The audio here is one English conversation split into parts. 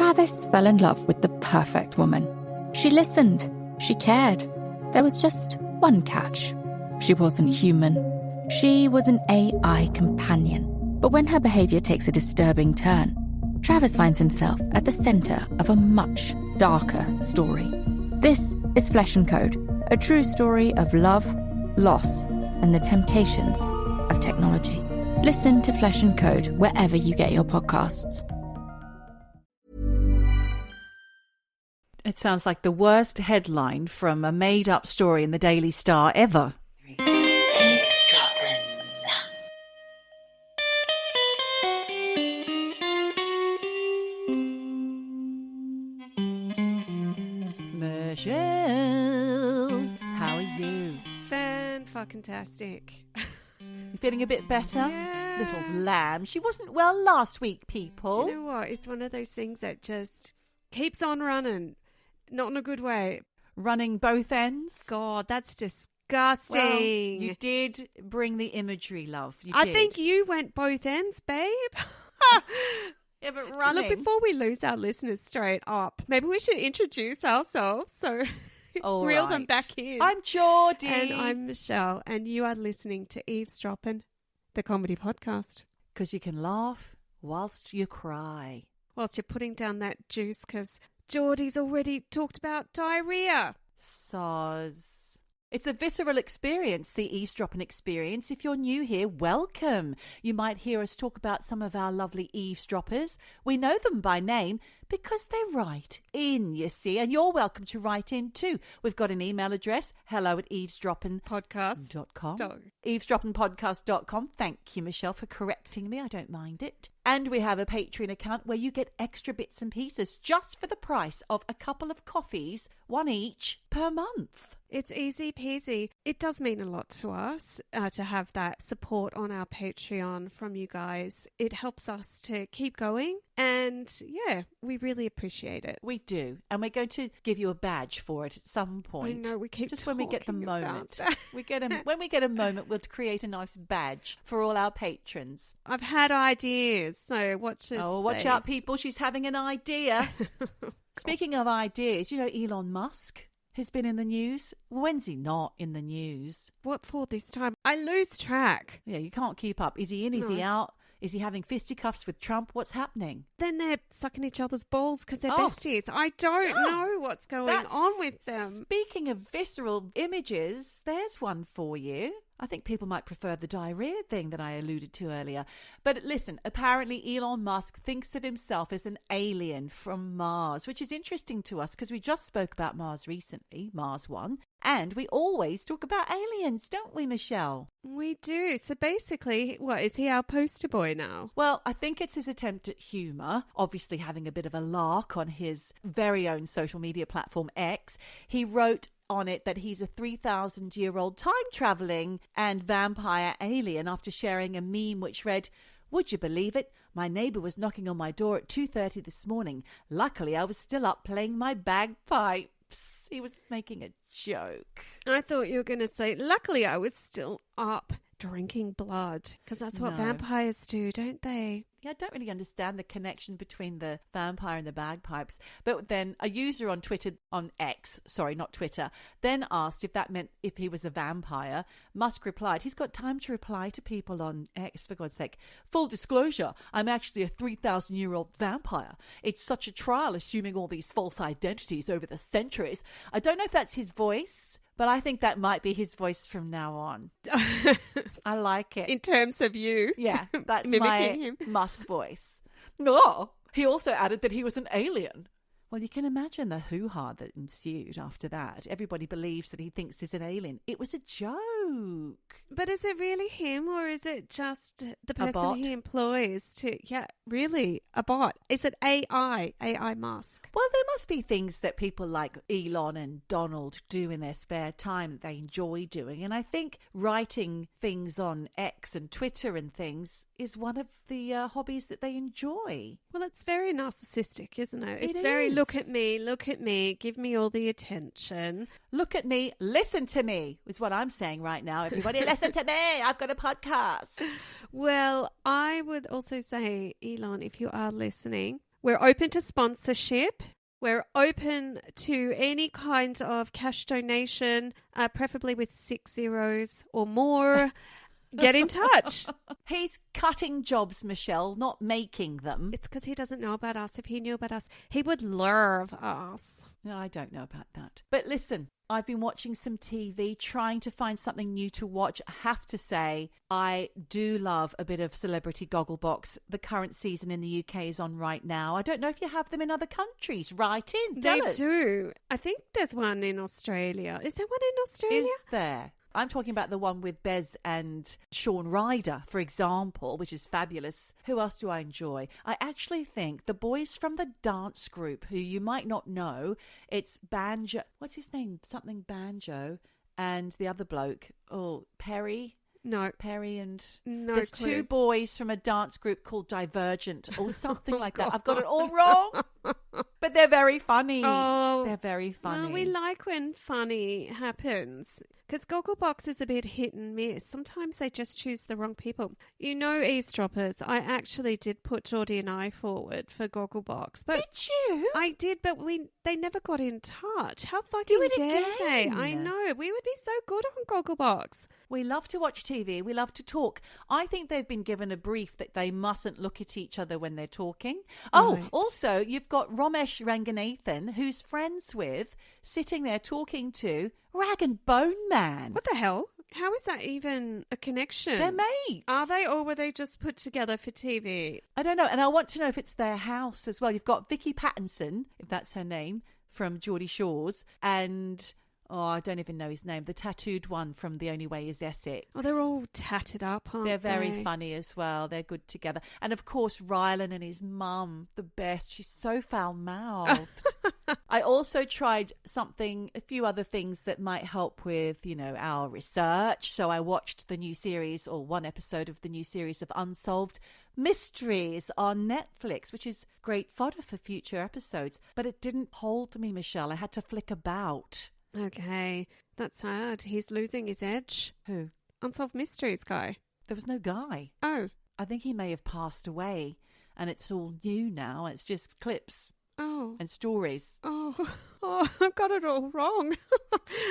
Travis fell in love with the perfect woman. She listened. She cared. There was just one catch. She wasn't human. She was an AI companion. But when her behaviour takes a disturbing turn, Travis finds himself at the centre of a much darker story. This is Flesh and Code, a true story of love, loss, and the temptations of technology. Listen to Flesh and Code wherever you get your podcasts. It sounds like the worst headline from a made-up story in the Daily Star ever. Eavesdroppin. Michelle, how are you? Fan-fucking-tastic. You feeling a bit better? Yeah. Little lamb. She wasn't well last week, people. Do you know what? It's one of those things that just keeps on running. Not in a good way. Running both ends? God, that's disgusting. Well, you did bring the imagery, love. You I did. think you went both ends, babe. Yeah, but running. Look, before we lose our listeners straight up, maybe we should introduce ourselves. So All reel right. them back in. I'm Geordie. And I'm Michelle. And you are listening to Eavesdroppin, the comedy podcast. Because you can laugh whilst you cry. Whilst you're putting down that juice, because Geordie's already talked about diarrhea. Soz. It's a visceral experience, the eavesdropping experience. If you're new here, welcome. You might hear us talk about some of our lovely eavesdroppers. We know them by name because they write in, you see, and you're welcome to write in too. We've got an email address, hello@eavesdroppinpodcast.com. Eavesdroppinpodcast.com. Thank you, Michelle, for correcting me. I don't mind it. And we have a Patreon account where you get extra bits and pieces just for the price of a couple of coffees, one each, per month. It's easy peasy. It does mean a lot to us to have that support on our Patreon from you guys. It helps us to keep going. And yeah, we really appreciate it. We do. And we're going to give you a badge for it at some point. I know, we keep just when we get the talking moment. about that. When we get a moment, we'll create a nice badge for all our patrons. I've had ideas, so watch this. Oh, watch out, people. She's having an idea. Speaking of ideas, you know Elon Musk has been in the news. When's he not in the news? What for this time? I lose track. Yeah, you can't keep up. Is he in? Is he No. out? Is he having fisticuffs with Trump? What's happening? Then they're sucking each other's balls because they're Oh, besties. I don't know what's going on with them. Speaking of visceral images, there's one for you. I think people might prefer the diarrhea thing that I alluded to earlier. But listen, apparently Elon Musk thinks of himself as an alien from Mars, which is interesting to us because we just spoke about Mars recently, Mars One. And we always talk about aliens, don't we, Michelle? We do. So basically, what, is he our poster boy now? Well, I think it's his attempt at humour, obviously having a bit of a lark on his very own social media platform X. He wrote on it that he's a 3,000-year-old time-travelling and vampire alien after sharing a meme which read, "Would you believe it? My neighbour was knocking on my door at 2:30 this morning. Luckily, I was still up playing my bagpipes." He was making a joke. I thought you were going to say, luckily I was still up drinking blood, because that's what No. vampires do, don't they? Yeah, I don't really understand the connection between the vampire and the bagpipes. But then a user on Twitter, on X, sorry, not Twitter, then asked if that meant if he was a vampire. Musk replied, he's got time to reply to people on X, for God's sake. "Full disclosure, I'm actually a 3,000-year-old vampire. It's such a trial assuming all these false identities over the centuries." I don't know if that's his voice, but I think that might be his voice from now on. I like it. In terms of you. Yeah, that's mimicking my him. Musk voice. Oh, he also added that he was an alien. Well, you can imagine the hoo-ha that ensued after that. Everybody believes that he thinks he's an alien. It was a joke. But is it really him, or is it just the bot? person he employs to, yeah, really, a bot? Is it AI Musk? Well, there must be things that people like Elon and Donald do in their spare time that they enjoy doing. And I think writing things on X and Twitter and things is one of the hobbies that they enjoy. Well, it's very narcissistic, isn't it? It's It very, is. look at me, give me all the attention. Look at me, listen to me, is what I'm saying right now. Everybody listen to me. I've got a podcast. Well, I would also say, Elon, if you are listening, We're open to sponsorship. We're open to any kind of cash donation, preferably with 6 zeros or more. Get in touch. He's cutting jobs, Michelle, not making them. It's because he doesn't know about us. If he knew about us, he would love us. No, I don't know about that. But listen, I've been watching some TV, trying to find something new to watch. I have to say, I do love a bit of Celebrity Gogglebox. The current season in the UK is on right now. I don't know if you have them in other countries. Write in. Tell us. They do. I think there's one in Australia. Is there one in Australia? Is there? I'm talking about the one with Bez and Sean Ryder, for example, which is fabulous. Who else do I enjoy? I actually think the boys from the dance group, who you might not know, it's Banjo. What's his name? Something Banjo. And the other bloke, Perry. No. Perry and... No There's clue. 2 boys from a dance group called Divergent or something like that. I've got it all wrong. But they're very funny. Oh, They're very funny. well, we like when funny happens. Because Gogglebox is a bit hit and miss. Sometimes they just choose the wrong people. You know, eavesdroppers, I actually did put Geordie and I forward for Gogglebox. But Did you? I did, but they never got in touch. How fucking Do it dare they? again. I know. We would be so good on Gogglebox. We love to watch TV. We love to talk. I think they've been given a brief that they mustn't look at each other when they're talking. Oh, Right. also, you've got Ramesh Ranganathan, who's friends with, sitting there talking to Rag and Bone Man. What the hell? How is that even a connection? They're mates. Are they, or were they just put together for TV? I don't know. And I want to know if it's their house as well. You've got Vicky Pattinson, if that's her name, from Geordie Shores, and... I don't even know his name. The tattooed one from The Only Way Is Essex. Oh, they're all tatted up, aren't They're very they? funny as well. They're good together. And of course, Rylan and his mum, the best. She's so foul-mouthed. I also tried a few other things that might help with, our research. So I watched the new series, or one episode of the new series of Unsolved Mysteries on Netflix, which is great fodder for future episodes. But it didn't hold me, Michelle. I had to flick about. Okay, that's sad. He's losing his edge. Who? Unsolved Mysteries guy. There was no guy. Oh. I think he may have passed away, and it's all new now. It's just clips Oh. and stories. Oh, I've got it all wrong.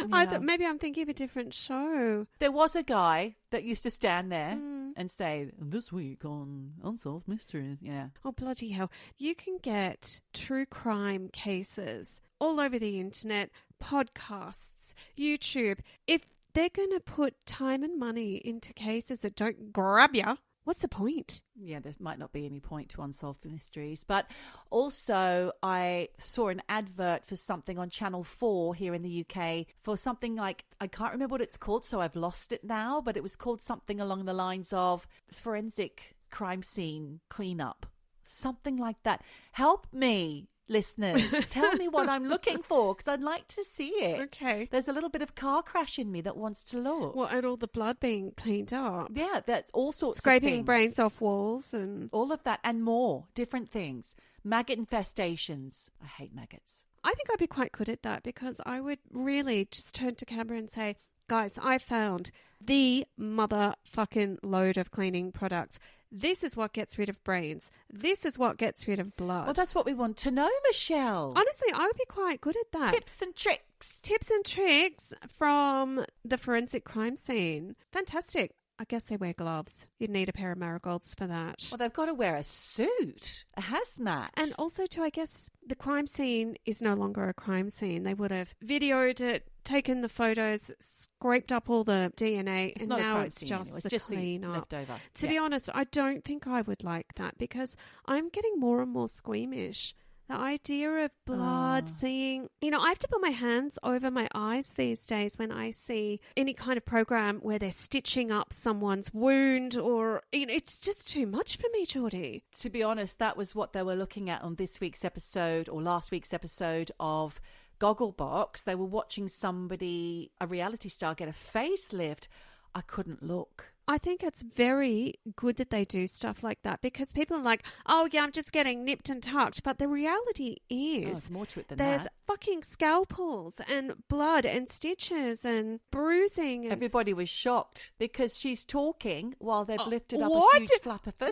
Yeah. Maybe I'm thinking of a different show. There was a guy that used to stand there and say, "This week on Unsolved Mysteries." Yeah. Oh, bloody hell. You can get true crime cases all over the internet, podcasts, YouTube. If they're going to put time and money into cases that don't grab you, what's the point? Yeah, there might not be any point to Unsolved Mysteries. But also, I saw an advert for something on Channel 4 here in the UK for something like, I can't remember what it's called, so I've lost it now, but it was called something along the lines of forensic crime scene cleanup. Something like that. Help me, listeners. Tell me what I'm looking for, because I'd like to see it. Okay. There's a little bit of car crash in me that wants to look. What, and all the blood being cleaned up? Yeah, that's all sorts of Scraping things. brains off walls and... All of that and more. Different things. Maggot infestations. I hate maggots. I think I'd be quite good at that, because I would really just turn to camera and say, guys, I found the motherfucking load of cleaning products. This is what gets rid of brains. This is what gets rid of blood. Well, that's what we want to know, Michelle. Honestly, I would be quite good at that. Tips and tricks. Tips and tricks from the forensic crime scene. Fantastic. I guess they wear gloves. You'd need a pair of marigolds for that. Well, they've got to wear a suit, a hazmat. And also, too, I guess the crime scene is no longer a crime scene. They would have videoed it, taken the photos, scraped up all the DNA, it's and not a now crime it's scene just anymore. the It's just clean the up. leftover. To be honest, I don't think I would like that, because I'm getting more and more squeamish. The idea of blood, seeing... I have to put my hands over my eyes these days when I see any kind of program where they're stitching up someone's wound, or... it's just too much for me, Geordie. To be honest, that was what they were looking at on this week's episode or last week's episode of Gogglebox. They were watching somebody, a reality star, get a facelift. I couldn't look. I think it's very good that they do stuff like that, because people are like, oh, yeah, I'm just getting nipped and tucked. But the reality is There's more to it than there's that. fucking scalpels and blood and stitches and bruising. And... Everybody was shocked because she's talking while they've lifted up what? a huge flap of her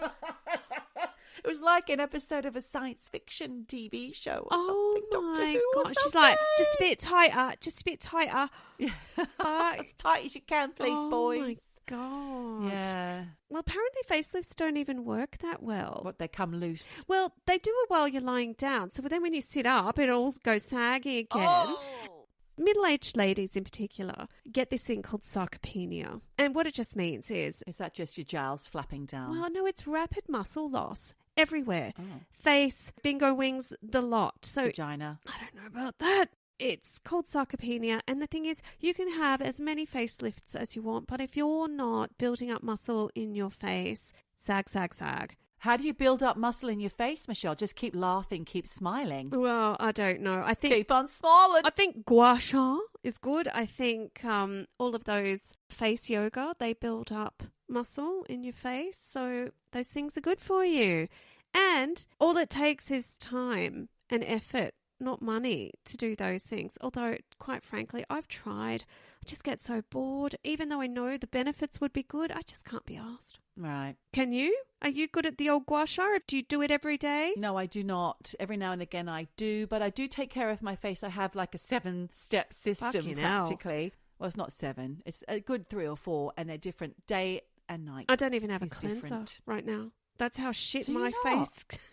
No! It It was like an episode of a science fiction TV show or Oh something. Doctor my Who or God. She's something. like, just a bit tighter, just a bit tighter. Yeah. But- As tight as you can, please, oh boys. my God. Yeah. Well, apparently facelifts don't even work that well. What, they come loose? Well, they do it while you're lying down. So then when you sit up, it all goes saggy again. Oh. Middle-aged ladies in particular get this thing called sarcopenia. And what it just means is, Is that just your jowls flapping down? well, no, it's rapid muscle loss everywhere. Oh. Face, bingo wings, the lot. So Vagina. I don't know about that. It's called sarcopenia. And the thing is, you can have as many facelifts as you want, but if you're not building up muscle in your face, sag, sag, sag. How do you build up muscle in your face, Michelle? Just keep laughing, keep smiling. Well, I don't know. I think Keep on smiling. I think gua sha is good. I think all of those face yoga, they build up muscle in your face. So those things are good for you. And all it takes is time and effort, not money, to do those things. Although, quite frankly, I've tried. I just get so bored. Even though I know the benefits would be good, I just can't be asked. Right. Can you? Are you good at the old gua sha? Do you do it every day? No, I do not. Every now and again I do, but I do take care of my face. I have like a 7-step system Fucking hell. practically. Well, it's not 7. It's a good 3 or 4, and they're different day and night. I don't even have a is cleanser different. right now. That's how shit Do you my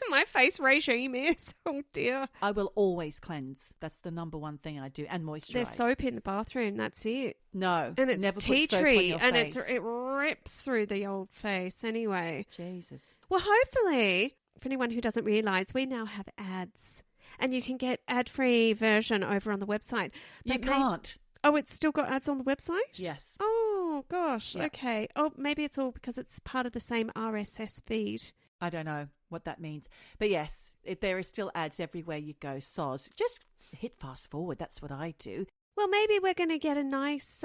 not? face regime is. Oh dear. I will always cleanse. That's the number one thing I do, and moisturize. There's soap in the bathroom. That's it. No, And it's never tea put soap on tree, your and face. it rips through the old face. Anyway, Jesus. well, hopefully, for anyone who doesn't realise, we now have ads, and you can get ad-free version over on the website. You But can't. Oh, it's still got ads on the website? Yes. Oh gosh. Yeah. Okay. Oh, maybe it's all because it's part of the same RSS feed. I don't know what that means. But yes, there are still ads everywhere you go. Soz. Just hit fast forward. That's what I do. Well, maybe we're going to get a nice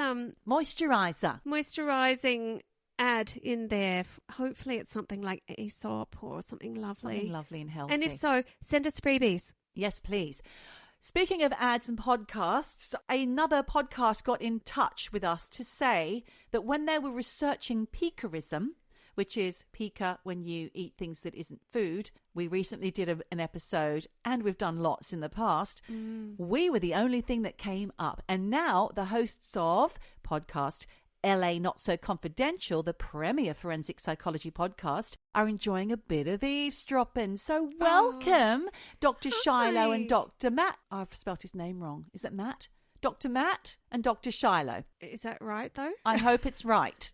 Moisturizer. moisturising ad in there. Hopefully it's something like Aesop or something lovely. Something lovely and healthy. And if so, send us freebies. Yes, please. Speaking of ads and podcasts, another podcast got in touch with us to say that when they were researching peakerism, which is pica when you eat things that isn't food. We recently did an episode, and we've done lots in the past. We were the only thing that came up. And now the hosts of podcast LA Not So Confidential, the premier forensic psychology podcast, are enjoying a bit of eavesdropping. So welcome, Dr. Shiloh and Dr. Matt. I've spelt his name wrong. Is that Matt? Dr. Matt and Dr. Shiloh. Is that right, though? I hope it's right.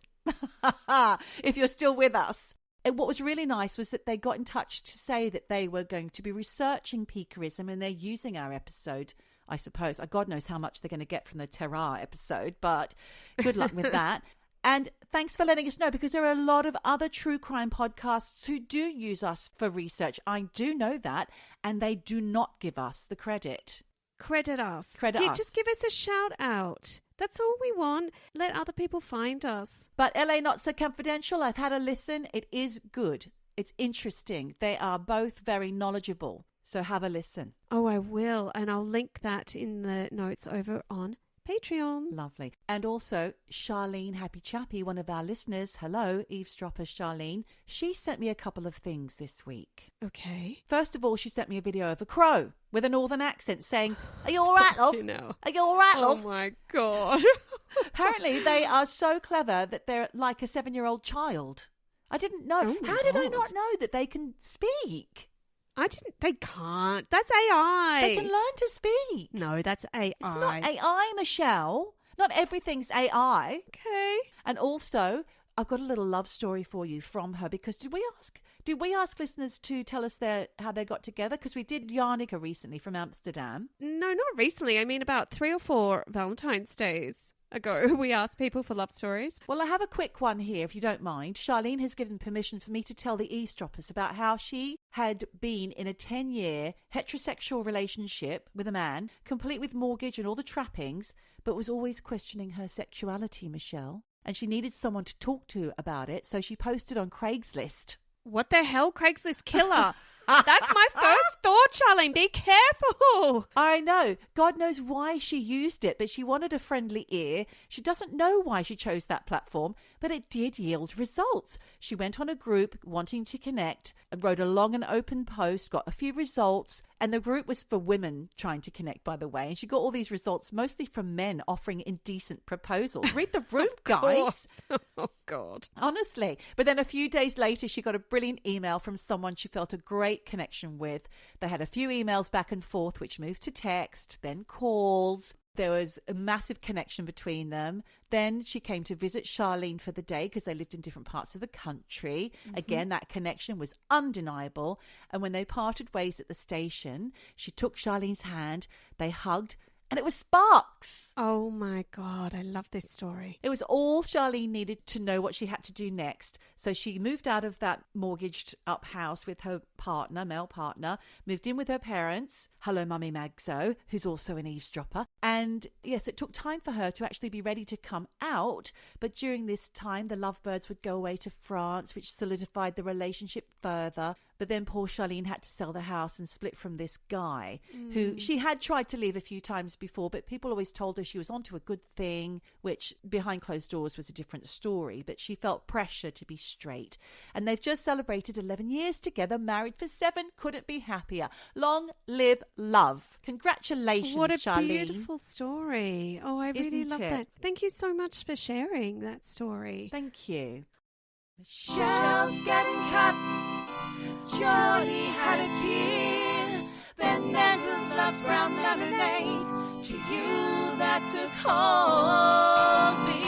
If you're still with us. And what was really nice was that they got in touch to say that they were going to be researching peakerism, and they're using our episode, I suppose. God knows how much they're going to get from the Terrar episode, but good luck with that. And thanks for letting us know, because there are a lot of other true crime podcasts who do use us for research. I do know that, and they do not give us the credit. Credit us. Credit us. Just give us a shout out. That's all we want. Let other people find us. But LA Not So Confidential, I've had a listen. It is good. It's interesting. They are both very knowledgeable. So have a listen. Oh, I will. And I'll link that in the notes over on Patreon. Lovely. And also, Charlene Happy Chappy, one of our listeners, hello, eavesdropper Charlene, she sent me a couple of things this week. Okay. First of all, she sent me a video of a crow with a northern accent saying, "Are you all right, love? You know. Are you all right, Oh, love?" my God. Apparently, they are so clever that they're like a 7-year-old child. I didn't know. Oh, my How did I God. not know that they can speak? They can't. That's AI. They can learn to speak. No, that's AI. It's not AI, Michelle. Not everything's AI. Okay. And also, I've got a little love story for you from her, because did we ask listeners to tell us how they got together? Because we did Yarnica recently from Amsterdam. No, not recently. I mean, about 3 or 4 Valentine's Days ago, we asked people for love stories. Well, I have a quick one here, if you don't mind. Charlene has given permission for me to tell the eavesdroppers about how she had been in a 10-year heterosexual relationship with a man, complete with mortgage and all the trappings, but was always questioning her sexuality, Michelle. And she needed someone to talk to about it, so she posted on Craigslist. What the hell? Craigslist killer. That's my first thought, Charlene. Be careful. I know. God knows why she used it, but she wanted a friendly ear. She doesn't know why she chose that platform, but But it did yield results. She went on a group wanting to connect, wrote a long and open post, got a few results, and the group was for women trying to connect, by the way. And she got all these results, mostly from men offering indecent proposals. Read the room, guys. Oh, God. Honestly. But then a few days later, she got a brilliant email from someone she felt a great connection with. They had a few emails back and forth, which moved to text, then calls. There was a massive connection between them. Then she came to visit Charlene for the day because they lived in different parts of the country. Again, that connection was undeniable. And when they parted ways at the station, she took Charlene's hand, they hugged, and it was sparks. Oh, my God. I love this story. It was all Charlene needed to know what she had to do next. So she moved out of that mortgaged up house with her partner, male partner, moved in with her parents. Hello, Mummy Magzo, who's also an eavesdropper. And yes, it took time for her to actually be ready to come out. But during this time, the lovebirds would go away to France, which solidified the relationship further. But then poor Charlene had to sell the house and split from this guy who she had tried to leave a few times before, but people always told her she was onto a good thing, which behind closed doors was a different story. But she felt pressure to be straight. And they've just celebrated 11 years together, married for 7. Couldn't be happier. Long live love. Congratulations, What a Charlene. beautiful story. Oh, I really Isn't love it? that. Thank you so much for sharing that story. Thank you. Michelle's getting cut. Geordie had a tear. Ben Mendel's loves brown lemonade. To you, that's a cold beer.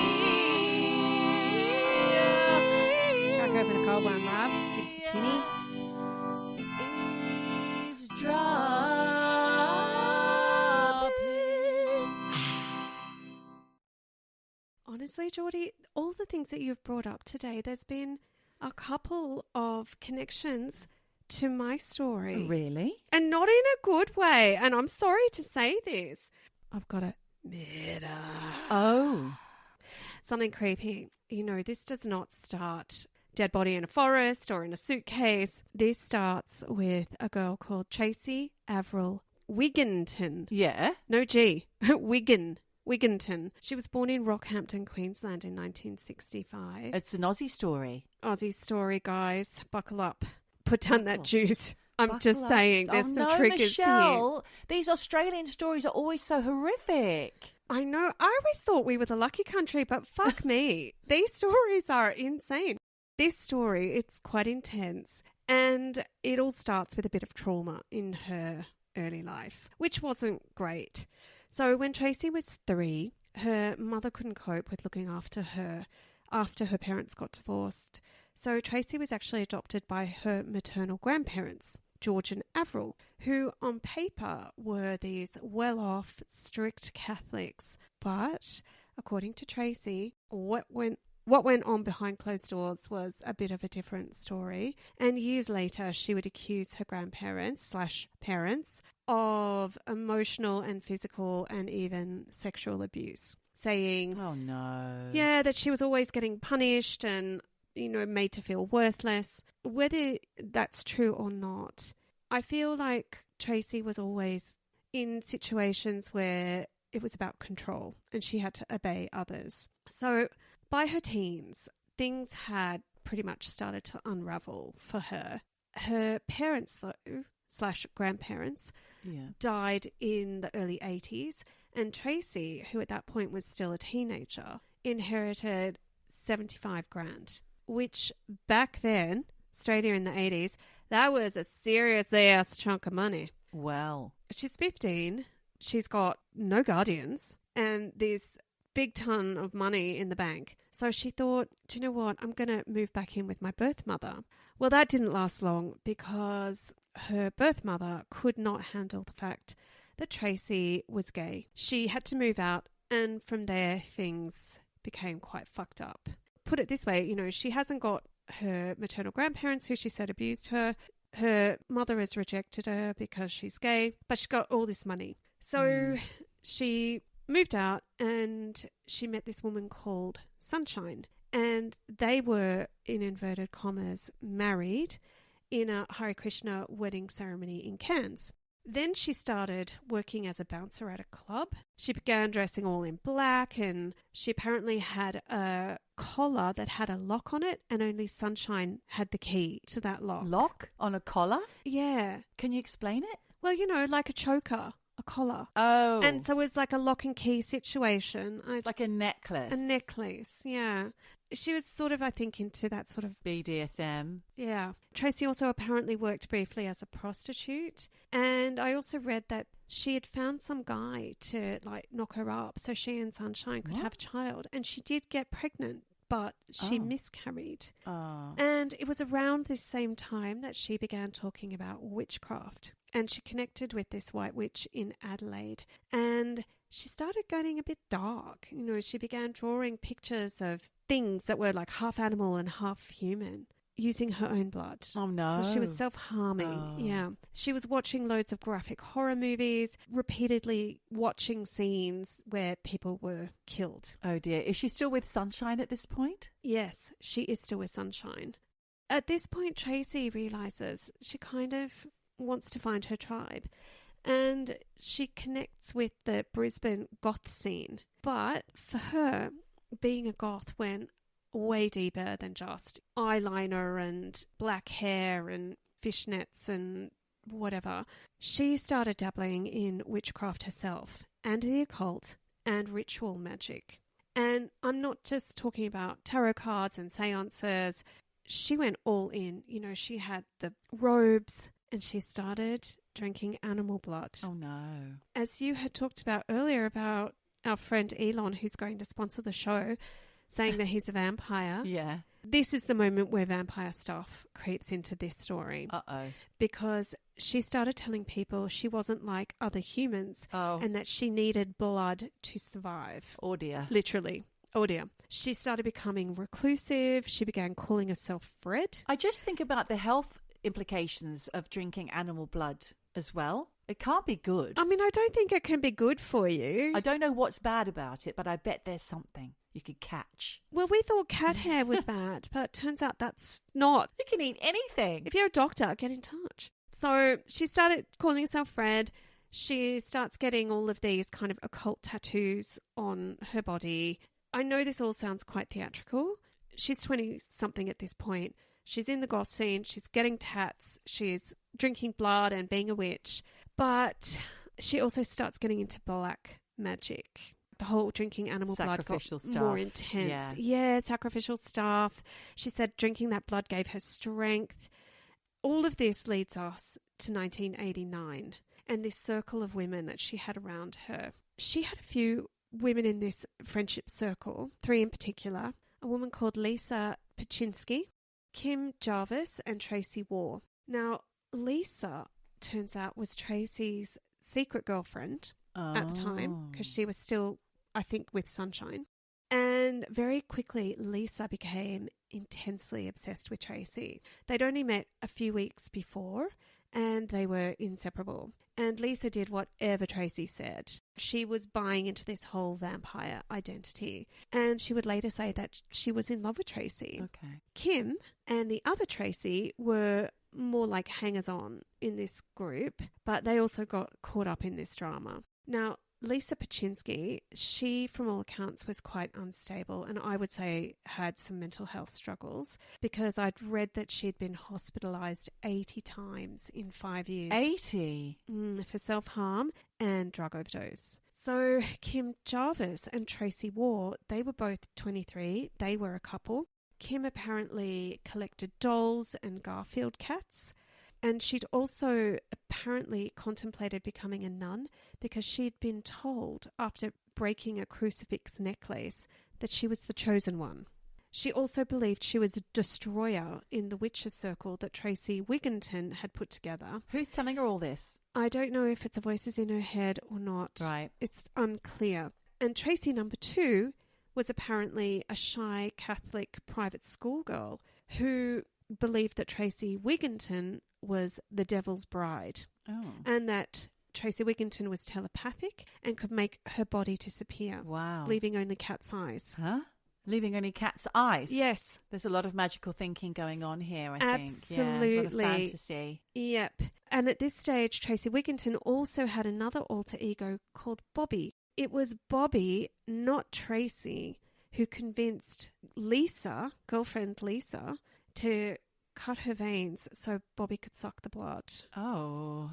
Crack open a cold one, love. Give us a tinny. Eavesdroppin. Honestly, Geordie, all the things that you've brought up today, there's been a couple of connections to my story. Really? And not in a good way. And I'm sorry to say this. I've got a murder. Oh. Something creepy. You know, this does not start dead body in a forest or in a suitcase. This starts with a girl called Tracey Wigginton. Yeah. No G. Wigginton. She was born in Rockhampton, Queensland in 1965. It's an Aussie story. Aussie story, guys. Buckle up. Put down that juice. I'm Buckle just up. saying there's some triggers Michelle, these Australian stories are always so horrific. here. I know. I always thought we were the lucky country, but fuck me. These stories are insane. This story, it's quite intense. And it all starts with a bit of trauma in her early life, which wasn't great. So when Tracey was 3, her mother couldn't cope with looking after her after her parents got divorced. So Tracey was actually adopted by her maternal grandparents, George and Avril, who on paper were these well-off, strict Catholics. But according to Tracey, what went on behind closed doors was a bit of a different story. And years later, she would accuse her grandparents/parents of emotional and physical and even sexual abuse, saying, Oh, no. yeah, that she was always getting punished and, you know, made to feel worthless. Whether that's true or not, I feel like Tracey was always in situations where it was about control and she had to obey others. So by her teens, things had pretty much started to unravel for her. Her parents, though, / grandparents, died in the early 80s, and Tracey, who at that point was still a teenager, inherited 75 grand, which back then, Australia in the 80s, that was a serious ass chunk of money. Well. She's 15, she's got no guardians, and this big ton of money in the bank. So she thought, do you know what? I'm going to move back in with my birth mother. Well, that didn't last long because her birth mother could not handle the fact that Tracey was gay. She had to move out, and from there, things became quite fucked up. Put it this way, you know, she hasn't got her maternal grandparents who she said abused her. Her mother has rejected her because she's gay, but she's got all this money. So she moved out and she met this woman called Sunshine, and they were, in inverted commas, married in a Hare Krishna wedding ceremony in Cairns. Then she started working as a bouncer at a club. She began dressing all in black, and she apparently had a collar that had a lock on it, and only Sunshine had the key to that lock. Lock on a collar? Yeah. Can you explain it? Well, like a choker, a collar. Oh. And so it was like a lock and key situation. It's like a necklace. A necklace, yeah. She was sort of, I think, into that sort of BDSM. Yeah. Tracey also apparently worked briefly as a prostitute. And I also read that she had found some guy to knock her up so she and Sunshine could have a child. And she did get pregnant, but she miscarried. Oh. And it was around this same time that she began talking about witchcraft. And she connected with this white witch in Adelaide. And she started getting a bit dark. She began drawing pictures of things that were like half animal and half human, using her own blood. Oh, no. So she was self-harming. Oh. Yeah. She was watching loads of graphic horror movies, repeatedly watching scenes where people were killed. Oh, dear. Is she still with Sunshine at this point? Yes, she is still with Sunshine. At this point, Tracey realises she kind of wants to find her tribe. And she connects with the Brisbane goth scene. But for her, being a goth went way deeper than just eyeliner and black hair and fishnets and whatever. She started dabbling in witchcraft herself and the occult and ritual magic. And I'm not just talking about tarot cards and seances. She went all in. She had the robes and she started drinking animal blood. Oh, no. As you had talked about earlier about our friend Elon, who's going to sponsor the show, saying that he's a vampire. Yeah. This is the moment where vampire stuff creeps into this story. Uh-oh. Because she started telling people she wasn't like other humans and that she needed blood to survive. Oh, dear. Literally. Oh, dear. She started becoming reclusive. She began calling herself Fred. I just think about the health implications of drinking animal blood as well. It can't be good. I mean, I don't think it can be good for you. I don't know what's bad about it, but I bet there's something you could catch. Well, we thought cat hair was bad, but it turns out that's not. You can eat anything. If you're a doctor, get in touch. So she started calling herself Fred. She starts getting all of these kind of occult tattoos on her body. I know this all sounds quite theatrical. She's 20-something at this point. She's in the goth scene. She's getting tats. She's drinking blood and being a witch. But she also starts getting into black magic. The whole drinking animal blood got more intense. Yeah, sacrificial stuff. She said drinking that blood gave her strength. All of this leads us to 1989 and this circle of women that she had around her. She had a few women in this friendship circle, 3 in particular. A woman called Lisa Paczynski, Kim Jarvis and Tracey Waugh. Now, Lisa, turns out, was Tracey's secret girlfriend at the time because she was still, I think, with Sunshine. And very quickly, Lisa became intensely obsessed with Tracey. They'd only met a few weeks before and they were inseparable. And Lisa did whatever Tracey said. She was buying into this whole vampire identity. And she would later say that she was in love with Tracey. Okay. Kim and the other Tracey were more like hangers-on in this group, but they also got caught up in this drama. Now, Lisa Paczynski, she, from all accounts, was quite unstable and I would say had some mental health struggles because I'd read that she'd been hospitalised 80 times in 5 years. 80? For self-harm and drug overdose. So Kim Jarvis and Tracey Waugh, they were both 23. They were a couple. Kim apparently collected dolls and Garfield cats. And she'd also apparently contemplated becoming a nun because she'd been told after breaking a crucifix necklace that she was the chosen one. She also believed she was a destroyer in the witches' circle that Tracey Wigginton had put together. Who's telling her all this? I don't know if it's voices in her head or not. Right. It's unclear. And Tracey number 2 was apparently a shy Catholic private schoolgirl who believed that Tracey Wigginton was the devil's bride and that Tracey Wigginton was telepathic and could make her body disappear. Wow. Leaving only cat's eyes. Huh? Leaving only cat's eyes? Yes. There's a lot of magical thinking going on here, I think. Absolutely. Yeah, a lot of fantasy. Yep. And at this stage, Tracey Wigginton also had another alter ego called Bobby. It was Bobby, not Tracey, who convinced Lisa, girlfriend Lisa, to cut her veins so Bobby could suck the blood. Oh.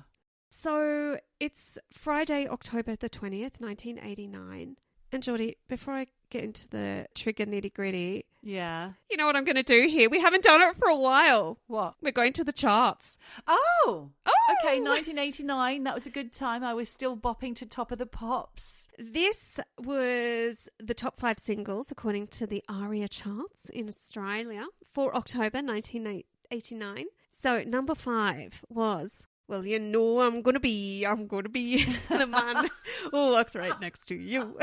So it's Friday, October the 20th, 1989. And Geordie, before I get into the trigger nitty-gritty, Yeah. you know what I'm going to do here? We haven't done it for a while. What? We're going to the charts. Oh. Oh! Okay, 1989. That was a good time. I was still bopping to Top of the Pops. This was the top 5 singles according to the ARIA charts in Australia for October 1989. So number 5 was, well, you know, I'm going to be the man who walks right next to you.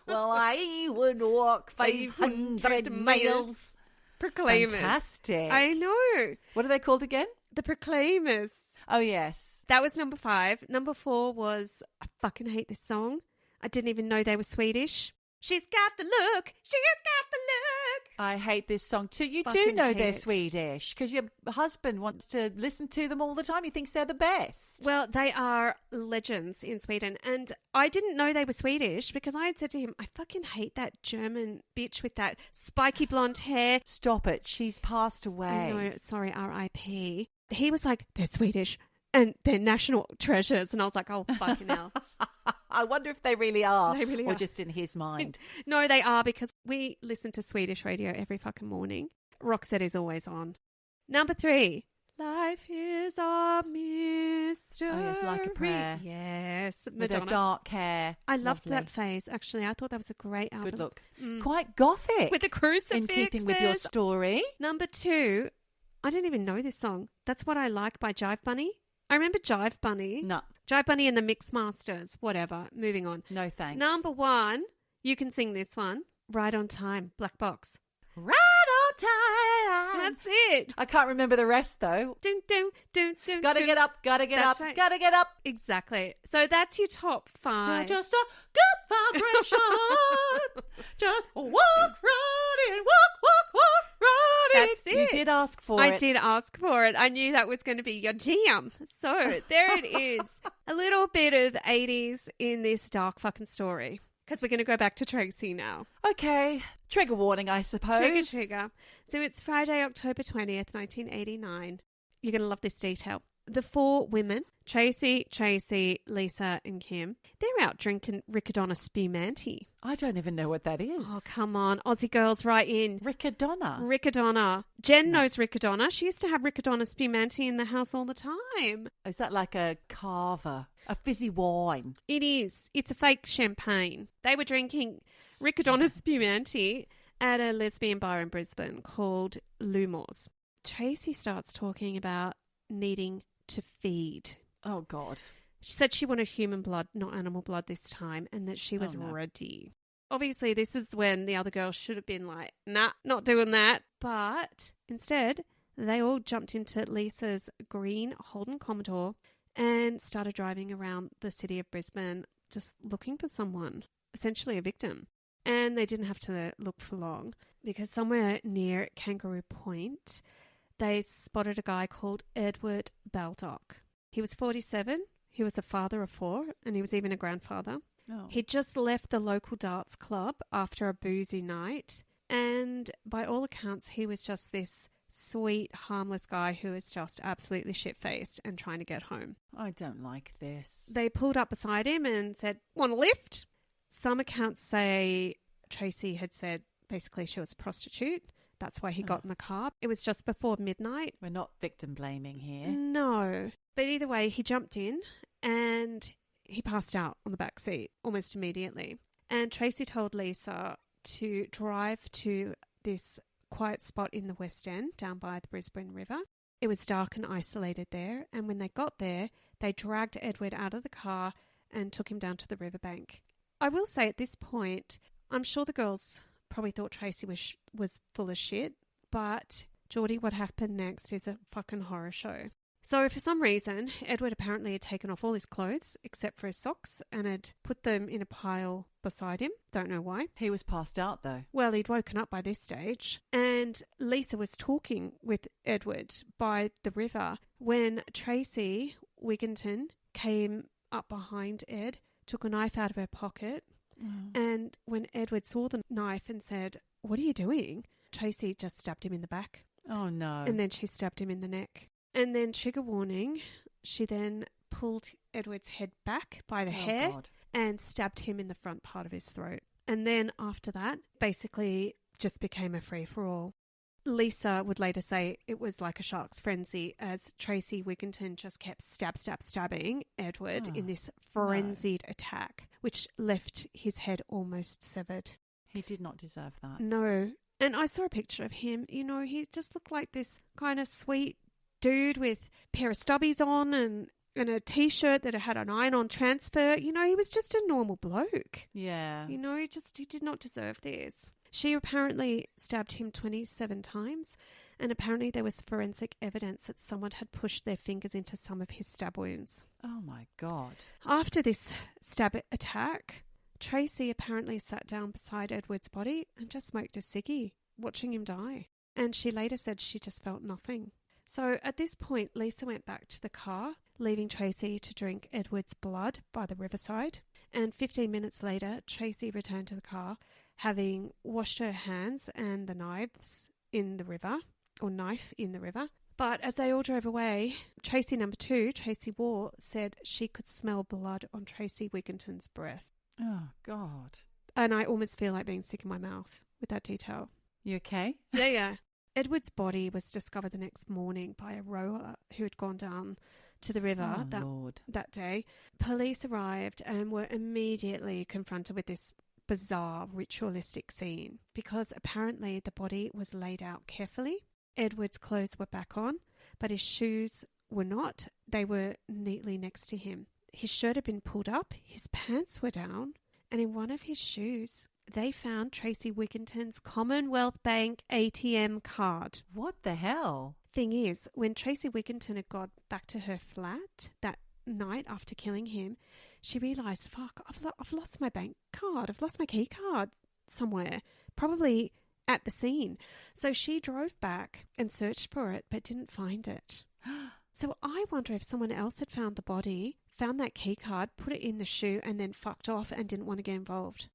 Well, I would walk 500 miles. Proclaimers. Fantastic. I know. What are they called again? The Proclaimers. Oh, yes. That was number 5. Number 4 was, I fucking hate this song. I didn't even know they were Swedish. She's got the look. She's got the look. I hate this song too. You do Fucking know hate they're it. Swedish because your husband wants to listen to them all the time. He thinks they're the best. Well, they are legends in Sweden. And I didn't know they were Swedish because I had said to him, I fucking hate that German bitch with that spiky blonde hair. Stop it. She's passed away. I know, sorry, R.I.P. He was like, they're Swedish and they're national treasures. And I was like, oh, fucking hell. I wonder if they really are. They really or are. just in his mind. No, they are because we listen to Swedish radio every fucking morning. Roxette is always on. Number 3. Life is a mystery. Oh, yes, Like a Prayer. Yes, With Madonna. her dark hair. I loved Lovely. that phase, actually. I thought that was a great album. Good look. Mm. Quite gothic. With the crucifixes. in keeping with your story. Number 2, I didn't even know this song. That's What I Like by Jive Bunny. I remember Jive Bunny. No. Jive Bunny and the Mixmasters. Whatever. Moving on. No thanks. Number 1, you can sing this one. Right on Time, Black Box. Right on time. That's it. I can't remember the rest though. Dun, dun, dun, dun, Gotta dun. get up, gotta get That's up, right. gotta get up. Exactly. So that's your top 5. Just a good vibration. Just walk right in, walk right in. That's You it. did ask for I it. did ask for it. I knew that was going to be your jam. So there it is. A little bit of 80s in this dark fucking story. Because we're going to go back to Tracey now. Okay. Trigger warning, I suppose. Trigger. So it's Friday, October 20th, 1989. You're going to love this detail. The 4 women, Tracey, Lisa and Kim, they're out drinking Riccadonna Spumante. I don't even know what that is. Oh, come on. Aussie girls right in. Riccadonna. Riccadonna. Jen knows Riccadonna. She used to have Riccadonna Spumante in the house all the time. Is that like a carver? A fizzy wine? It is. It's a fake champagne. They were drinking Riccadonna Spumante at a lesbian bar in Brisbane called Lumors. Tracey starts talking about needing to feed. Oh, God. She said she wanted human blood, not animal blood this time, and that she was Oh, no. ready. Obviously, this is when the other girls should have been like, nah, not doing that. But instead, they all jumped into Lisa's green Holden Commodore and started driving around the city of Brisbane just looking for someone, essentially a victim. And they didn't have to look for long because somewhere near Kangaroo Point, they spotted a guy called Edward Baldock. He was 47. He was a father of 4, and he was even a grandfather. Oh. He'd just left the local darts club after a boozy night, and by all accounts, he was just this sweet, harmless guy who was just absolutely shit-faced and trying to get home. I don't like this. They pulled up beside him and said, "Want a lift?" Some accounts say Tracey had said basically she was a prostitute. That's why he got in the car. It was just before midnight. We're not victim blaming here. No. But either way, he jumped in and he passed out on the back seat almost immediately. And Tracey told Lisa to drive to this quiet spot in the West End down by the Brisbane River. It was dark and isolated there. And when they got there, they dragged Edward out of the car and took him down to the riverbank. I will say at this point, I'm sure the girls probably thought Tracey was full of shit. But, Geordie, what happened next is a fucking horror show. So for some reason, Edward apparently had taken off all his clothes except for his socks and had put them in a pile beside him. Don't know why. He was passed out, though. Well, he'd woken up by this stage. And Lisa was talking with Edward by the river when Tracey Wigginton came up behind Ed, took a knife out of her pocket, And when Edward saw the knife and said, "What are you doing?" Tracey just stabbed him in the back. Oh, no. And then she stabbed him in the neck. And then, trigger warning, she then pulled Edward's head back by the hair God. and stabbed him in the front part of his throat. And then after that, basically just became a free-for-all. Lisa would later say it was like a shark's frenzy as Tracey Wigginton just kept stabbing Edward in this frenzied attack, which left his head almost severed. He did not deserve that. No. And I saw a picture of him. You know, he just looked like this kind of sweet dude with a pair of stubbies on and a T-shirt that had an iron-on transfer. You know, he was just a normal bloke. Yeah. You know, he did not deserve this. She apparently stabbed him 27 times, and apparently there was forensic evidence that someone had pushed their fingers into some of his stab wounds. Oh, my God. After this stab attack, Tracey apparently sat down beside Edward's body and just smoked a ciggy, watching him die. And she later said she just felt nothing. So at this point, Lisa went back to the car, leaving Tracey to drink Edward's blood by the riverside. And 15 minutes later, Tracey returned to the car, having washed her hands and the knives in the river, or knife in the river. But as they all drove away, Tracey number 2, Tracey Waugh, said she could smell blood on Tracey Wigginton's breath. Oh, God. And I almost feel like being sick in my mouth with that detail. You okay? Yeah. Edward's body was discovered the next morning by a rower who had gone down to the river that day. Police arrived and were immediately confronted with this bizarre ritualistic scene because apparently the body was laid out carefully. Edward's clothes were back on, but his shoes were not. They were neatly next to him. His shirt had been pulled up, his pants were down, and in one of his shoes, they found Tracey Wigginton's Commonwealth Bank ATM card. What the hell? Thing is, when Tracey Wigginton had got back to her flat that night after killing him, she realised, fuck, I've lost my bank card. I've lost my key card somewhere, probably at the scene. So she drove back and searched for it, but didn't find it. So I wonder if someone else had found the body, found that key card, put it in the shoe, and then fucked off and didn't want to get involved.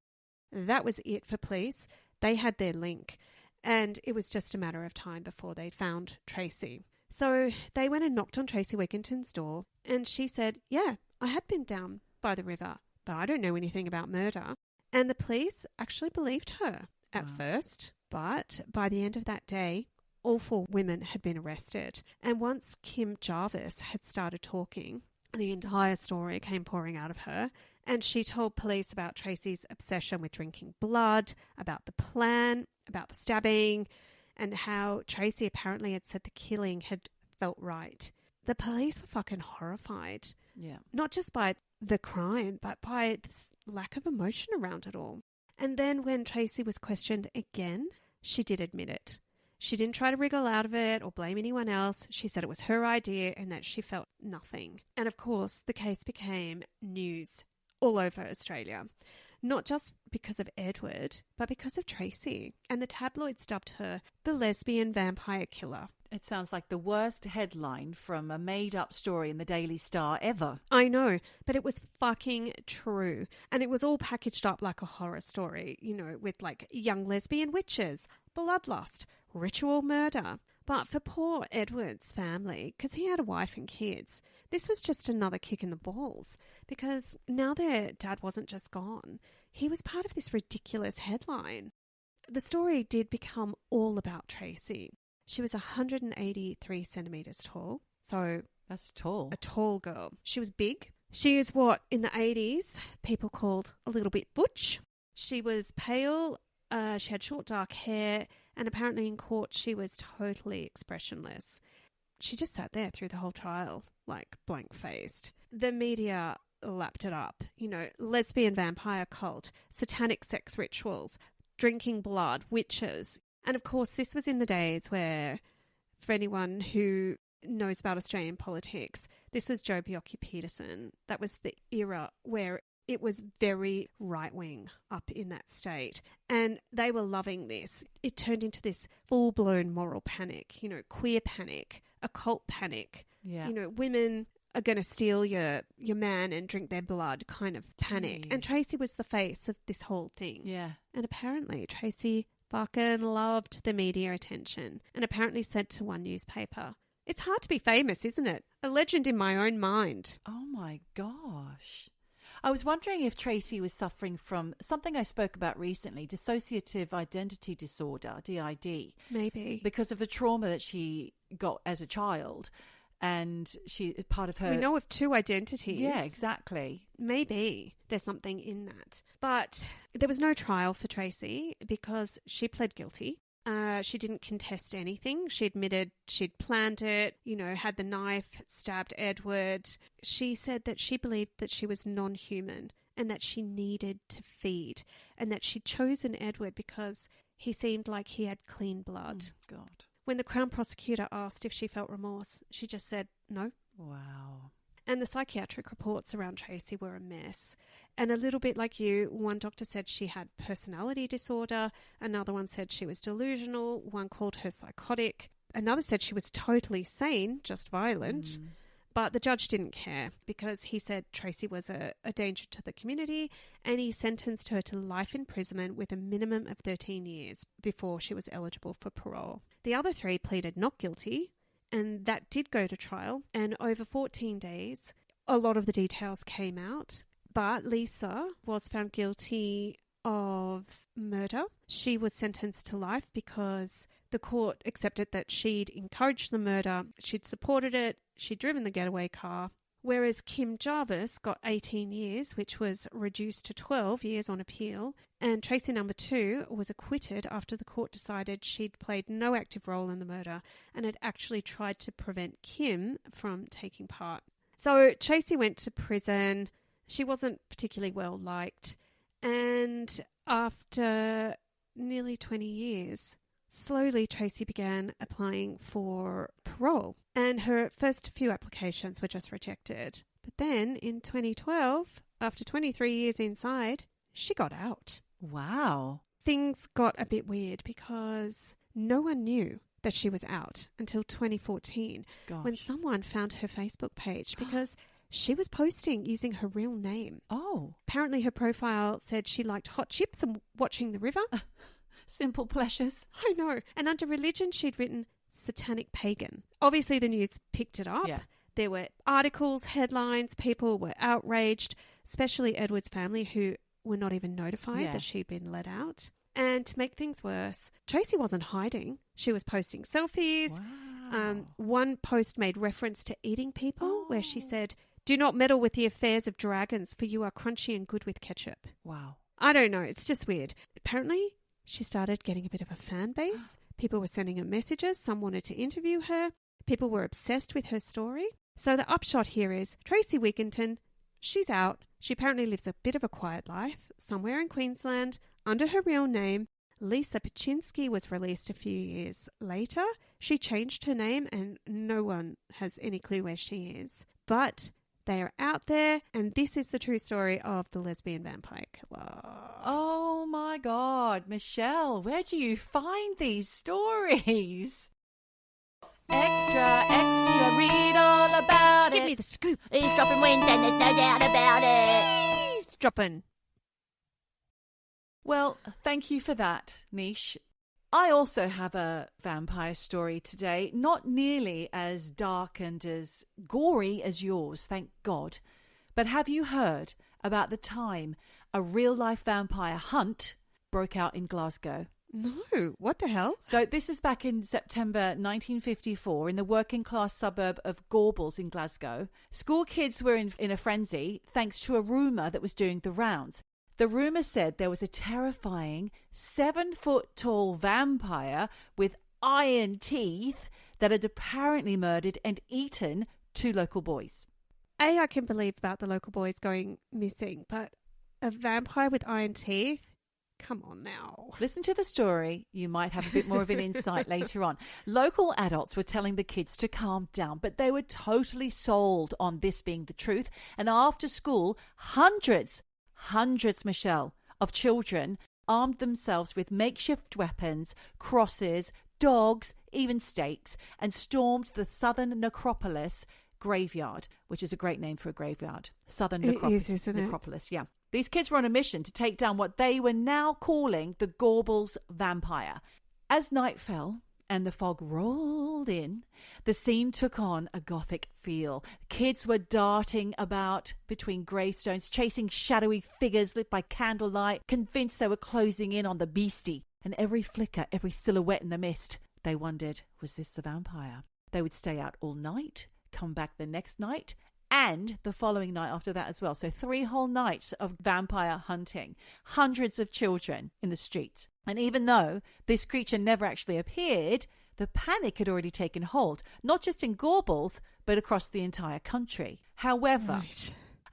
That was it for police. They had their link, and it was just a matter of time before they found Tracey. So they went and knocked on Tracey Wigginton's door, and she said, yeah, I had been down by the river, but I don't know anything about murder. And the police actually believed her at first, but by the end of that day, all 4 women had been arrested. And once Kim Jarvis had started talking, the entire story came pouring out of her. And she told police about Tracey's obsession with drinking blood, about the plan, about the stabbing, and how Tracey apparently had said the killing had felt right. The police were fucking horrified. Yeah. Not just by the crime, but by this lack of emotion around it all. And then when Tracey was questioned again, she did admit it. She didn't try to wriggle out of it or blame anyone else. She said it was her idea and that she felt nothing. And of course, the case became news all over Australia, not just because of Edward, but because of Tracey. And the tabloids dubbed her the Lesbian Vampire Killer. It sounds like the worst headline from a made-up story in the Daily Star ever. I know, but it was fucking true. And it was all packaged up like a horror story, you know, with like young lesbian witches, bloodlust, ritual murder. But for poor Edward's family, because he had a wife and kids, this was just another kick in the balls. Because now their dad wasn't just gone, he was part of this ridiculous headline. The story did become all about Tracey. She was 183 centimetres tall, so that's tall. A tall girl. She was big. She is what, in the 80s, people called a little bit butch. She was pale, she had short dark hair, and apparently in court she was totally expressionless. She just sat there through the whole trial, like blank-faced. The media lapped it up. You know, lesbian vampire cult, satanic sex rituals, drinking blood, witches. And of course, this was in the days where, for anyone who knows about Australian politics, this was Joh Bjelke-Petersen. That was the era where it was very right-wing up in that state. And they were loving this. It turned into this full-blown moral panic, you know, queer panic, occult panic. Yeah. You know, women are going to steal your man and drink their blood kind of panic. Jeez. And Tracey was the face of this whole thing. Yeah. And apparently Tracey fucking loved the media attention and apparently said to one newspaper, "It's hard to be famous, isn't it? A legend in my own mind." Oh my gosh. I was wondering if Tracey was suffering from something I spoke about recently, dissociative identity disorder, DID. Maybe. Because of the trauma that she got as a child. And she, part of her... We know of two identities. Yeah, exactly. Maybe there's something in that. But there was no trial for Tracey because she pled guilty. She didn't contest anything. She admitted she'd planned it, had the knife, stabbed Edward. She said that she believed that she was non-human and that she needed to feed and that she'd chosen Edward because he seemed like he had clean blood. Oh, God. When the Crown prosecutor asked if she felt remorse, she just said no. Wow. And the psychiatric reports around Tracey were a mess. And a little bit like you, one doctor said she had personality disorder. Another one said she was delusional. One called her psychotic. Another said she was totally sane, just violent. But the judge didn't care because he said Tracey was a danger to the community and he sentenced her to life imprisonment with a minimum of 13 years before she was eligible for parole. The other three pleaded not guilty, and that did go to trial. And over 14 days, a lot of the details came out. But Lisa was found guilty of murder. She was sentenced to life because the court accepted that she'd encouraged the murder, she'd supported it, she'd driven the getaway car. Whereas Kim Jarvis got 18 years, which was reduced to 12 years on appeal. And Tracey number 2 was acquitted after the court decided she'd played no active role in the murder and had actually tried to prevent Kim from taking part. So Tracey went to prison. She wasn't particularly well liked. And after nearly 20 years, slowly Tracey began applying for parole. And her first few applications were just rejected. But then in 2012, after 23 years inside, she got out. Wow. Things got a bit weird because no one knew that she was out until 2014 when someone found her Facebook page because she was posting using her real name. Oh. Apparently her profile said she liked hot chips and watching the river. Simple pleasures. I know. And under religion, she'd written satanic pagan. Obviously, the news picked it up. Yeah. There were articles, headlines, people were outraged, especially Edward's family who were not even notified that she'd been let out. And to make things worse, Tracey wasn't hiding. She was posting selfies. Wow. One post made reference to eating people where she said, "Do not meddle with the affairs of dragons, for you are crunchy and good with ketchup." Wow. I don't know. It's just weird. Apparently, she started getting a bit of a fan base. People were sending her messages. Some wanted to interview her. People were obsessed with her story. So the upshot here is Tracey Wigginton, she's out. She apparently lives a bit of a quiet life somewhere in Queensland under her real name. Lisa Pachynski was released a few years later. She changed her name and no one has any clue where she is. But they are out there, and this is the true story of the lesbian vampire killer. Oh my God, Michelle, where do you find these stories? Extra, extra, read all about Give it. me the scoop. Eavesdroppin' wins and there's no doubt about it. Eavesdroppin'. Well, thank you for that, Nish. I also have a vampire story today, not nearly as dark and as gory as yours, thank God. But have you heard about the time a real-life vampire hunt broke out in Glasgow? No, what the hell? So this is back in September 1954 in the working-class suburb of Gorbals in Glasgow. School kids were in a frenzy thanks to a rumour that was doing the rounds. The rumour said there was a terrifying 7-foot-tall vampire with iron teeth that had apparently murdered and eaten 2 local boys. I can believe about the local boys going missing, but a vampire with iron teeth? Come on now. Listen to the story. You might have a bit more of an insight later on. Local adults were telling the kids to calm down, but they were totally sold on this being the truth. And after school, hundreds, Michelle, of children armed themselves with makeshift weapons, crosses, dogs, even stakes, and stormed the southern necropolis Graveyard, which is a great name for a graveyard. Southern It is, isn't it? necropolis, yeah. These kids were on a mission to take down what they were now calling the Gorbals vampire. As night fell and the fog rolled in, the scene took on a gothic feel. Kids were darting about between gravestones, chasing shadowy figures lit by candlelight, convinced they were closing in on the beastie. And every flicker, every silhouette in the mist, they wondered, was this the vampire? They would stay out all night, come back the next night, and the following night after that as well. So 3 whole nights of vampire hunting. Hundreds of children in the streets. And even though this creature never actually appeared, the panic had already taken hold, not just in Gorbals, but across the entire country. However,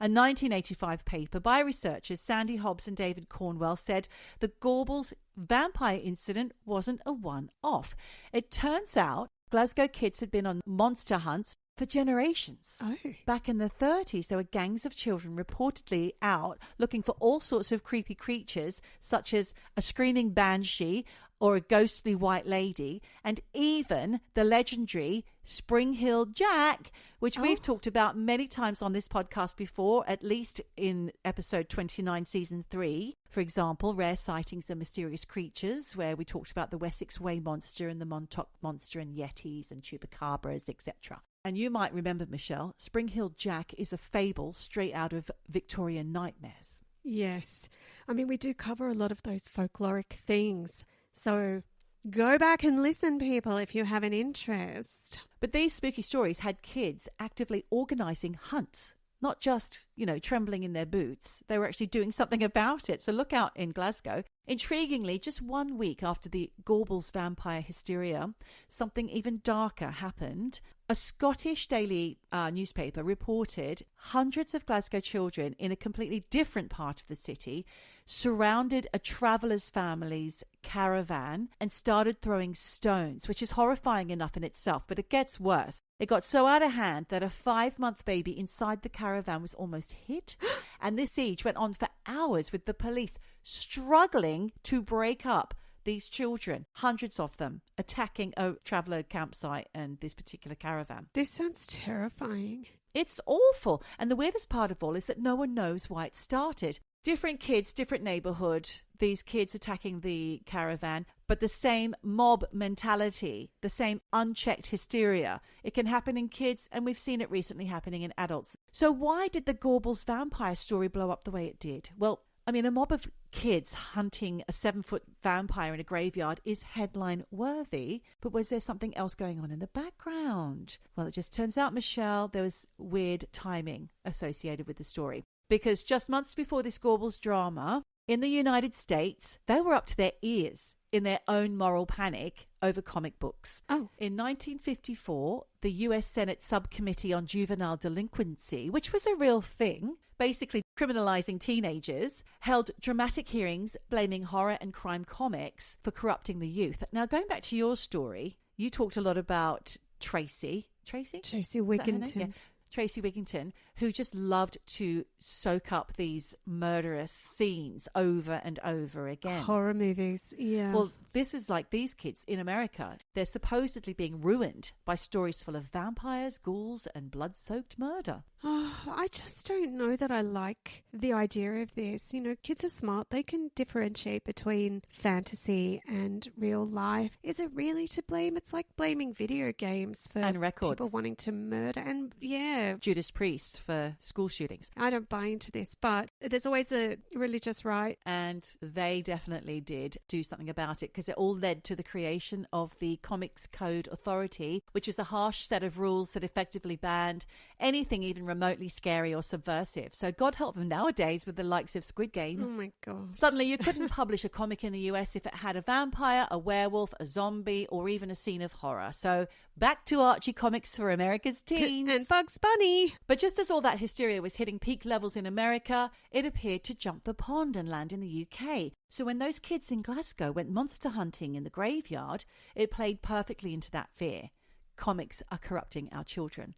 a 1985 paper by researchers Sandy Hobbs and David Cornwell said the Gorbals vampire incident wasn't a one-off. It turns out Glasgow kids had been on monster hunts for generations. Oh. Back in the 30s, there were gangs of children reportedly out looking for all sorts of creepy creatures, such as a screaming banshee or a ghostly white lady, and even the legendary Spring-Heeled Jack, which we've talked about many times on this podcast before, at least in episode 29, season 3. For example, Rare Sightings of Mysterious Creatures, where we talked about the Wessex Way monster and the Montauk monster and yetis and chupacabras, etc. And you might remember, Michelle, Spring-Heeled Jack is a fable straight out of Victorian nightmares. Yes. I mean, we do cover a lot of those folkloric things. So go back and listen, people, if you have an interest. But these spooky stories had kids actively organising hunts, not just, trembling in their boots. They were actually doing something about it. So look out in Glasgow. Intriguingly, just 1 week after the Gorbals vampire hysteria, something even darker happened. A Scottish daily newspaper reported hundreds of Glasgow children in a completely different part of the city surrounded a traveller's family's caravan and started throwing stones, which is horrifying enough in itself, but it gets worse. It got so out of hand that a 5-month baby inside the caravan was almost hit, and this siege went on for hours with the police struggling to break up these children, hundreds of them, attacking a traveller campsite and this particular caravan. This sounds terrifying. It's awful. And the weirdest part of all is that no one knows why it started. Different kids, different neighbourhood, these kids attacking the caravan, but the same mob mentality, the same unchecked hysteria. It can happen in kids, and we've seen it recently happening in adults. So why did the Gorbals vampire story blow up the way it did? Well, I mean, a mob of kids hunting a 7-foot vampire in a graveyard is headline worthy, but was there something else going on in the background? Well, it just turns out, Michelle, there was weird timing associated with the story. Because just months before this Gorbals drama, in the United States, they were up to their ears in their own moral panic over comic books. Oh. In 1954, the US Senate Subcommittee on Juvenile Delinquency, which was a real thing, basically criminalizing teenagers, held dramatic hearings blaming horror and crime comics for corrupting the youth. Now, going back to your story, you talked a lot about Tracey Wigginton. Tracey Wigginton, who just loved to soak up these murderous scenes over and over again. Horror movies, yeah. Well, this is like these kids in America. They're supposedly being ruined by stories full of vampires, ghouls, and blood-soaked murder. Oh, I just don't know that I like the idea of this. Kids are smart. They can differentiate between fantasy and real life. Is it really to blame? It's like blaming video games for and records. People wanting to murder. And yeah. Judas Priest for school shootings. I don't buy into this, but there's always a religious right. And they definitely did do something about it, because it all led to the creation of the Comics Code Authority, which is a harsh set of rules that effectively banned anything even remotely scary or subversive. So God help them nowadays with the likes of Squid Game. Oh my God. Suddenly you couldn't publish a comic in the US if it had a vampire, a werewolf, a zombie, or even a scene of horror. So back to Archie comics for America's teens. And Bugs Bunny. But just as all that hysteria was hitting peak levels in America, it appeared to jump the pond and land in the UK. So when those kids in Glasgow went monster hunting in the graveyard, it played perfectly into that fear. Comics are corrupting our children.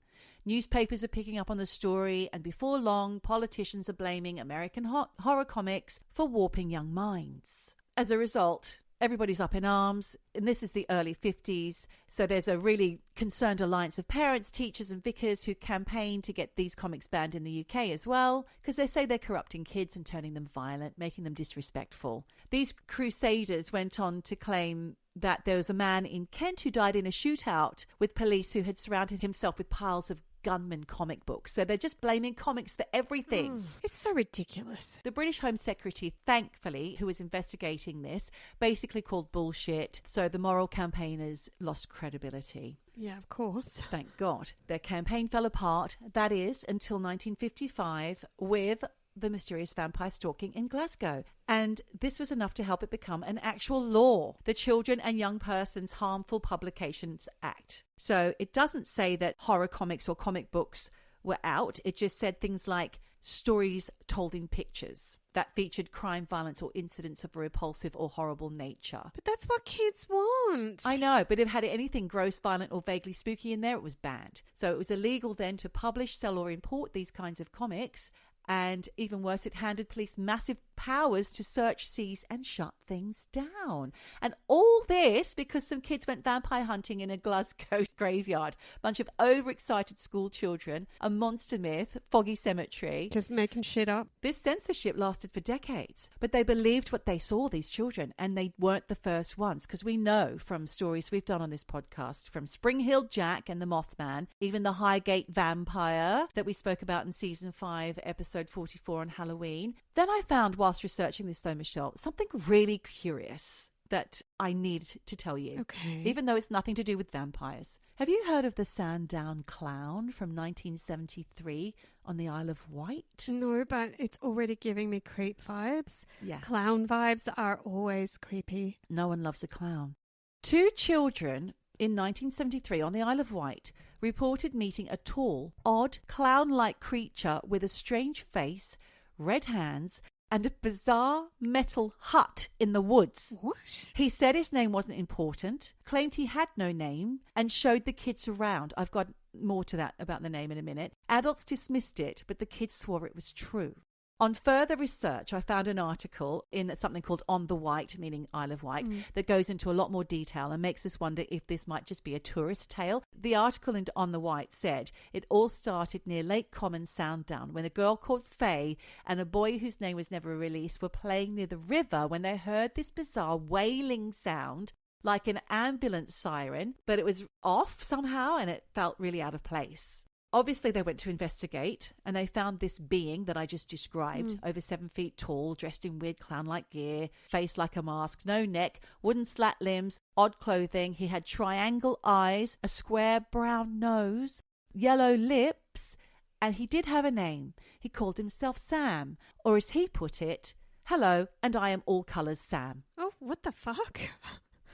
Newspapers are picking up on the story, and before long, politicians are blaming American horror comics for warping young minds. As a result, everybody's up in arms, and this is the early 50s. So there's a really concerned alliance of parents, teachers and vicars who campaign to get these comics banned in the UK as well, because they say they're corrupting kids and turning them violent, making them disrespectful. These crusaders went on to claim that there was a man in Kent who died in a shootout with police who had surrounded himself with piles of gunman comic books. So they're just blaming comics for everything. It's so ridiculous. The British Home Secretary, thankfully, who was investigating this, basically called bullshit. So the moral campaigners lost credibility. Yeah, of course. Thank God. Their campaign fell apart, that is, until 1955 with the mysterious vampire stalking in Glasgow. And this was enough to help it become an actual law, the Children and Young Persons Harmful Publications Act. So it doesn't say that horror comics or comic books were out. It just said things like stories told in pictures that featured crime, violence or incidents of a repulsive or horrible nature. But that's what kids want. I know, but if it had anything gross, violent or vaguely spooky in there, it was banned. So it was illegal then to publish, sell or import these kinds of comics. And even worse, it handed police massive powers to search, seize and shut things down. And all this because some kids went vampire hunting in a Glasgow graveyard. A bunch of overexcited school children, a monster myth, foggy cemetery. Just making shit up. This censorship lasted for decades. But they believed what they saw, these children, and they weren't the first ones. Because we know from stories we've done on this podcast, from Spring Hill Jack and the Mothman, even the Highgate Vampire that we spoke about in season 5, episode 44 on Halloween. Then I found, whilst researching this though, Michelle, something really curious that I need to tell you. Okay. Even though it's nothing to do with vampires. Have you heard of the Sandown Clown from 1973 on the Isle of Wight? No, but it's already giving me creep vibes. Yeah. Clown vibes are always creepy. No one loves a clown. 2 children in 1973 on the Isle of Wight reported meeting a tall, odd, clown-like creature with a strange face, red hands, and a bizarre metal hut in the woods. What? He said his name wasn't important, claimed he had no name, and showed the kids around. I've got more to that about the name in a minute. Adults dismissed it, but the kids swore it was true. On further research, I found an article in something called On the Wight, meaning Isle of Wight, that goes into a lot more detail and makes us wonder if this might just be a tourist tale. The article in On the Wight said it all started near Lake Common, Sandown, when a girl called Faye and a boy whose name was never released were playing near the river when they heard this bizarre wailing sound like an ambulance siren, but it was off somehow and it felt really out of place. Obviously, they went to investigate and they found this being that I just described, over 7 feet tall, dressed in weird clown-like gear, face like a mask, no neck, wooden slat limbs, odd clothing. He had triangle eyes, a square brown nose, yellow lips, and he did have a name. He called himself Sam, or as he put it, hello, and I am all colours Sam. Oh, what the fuck?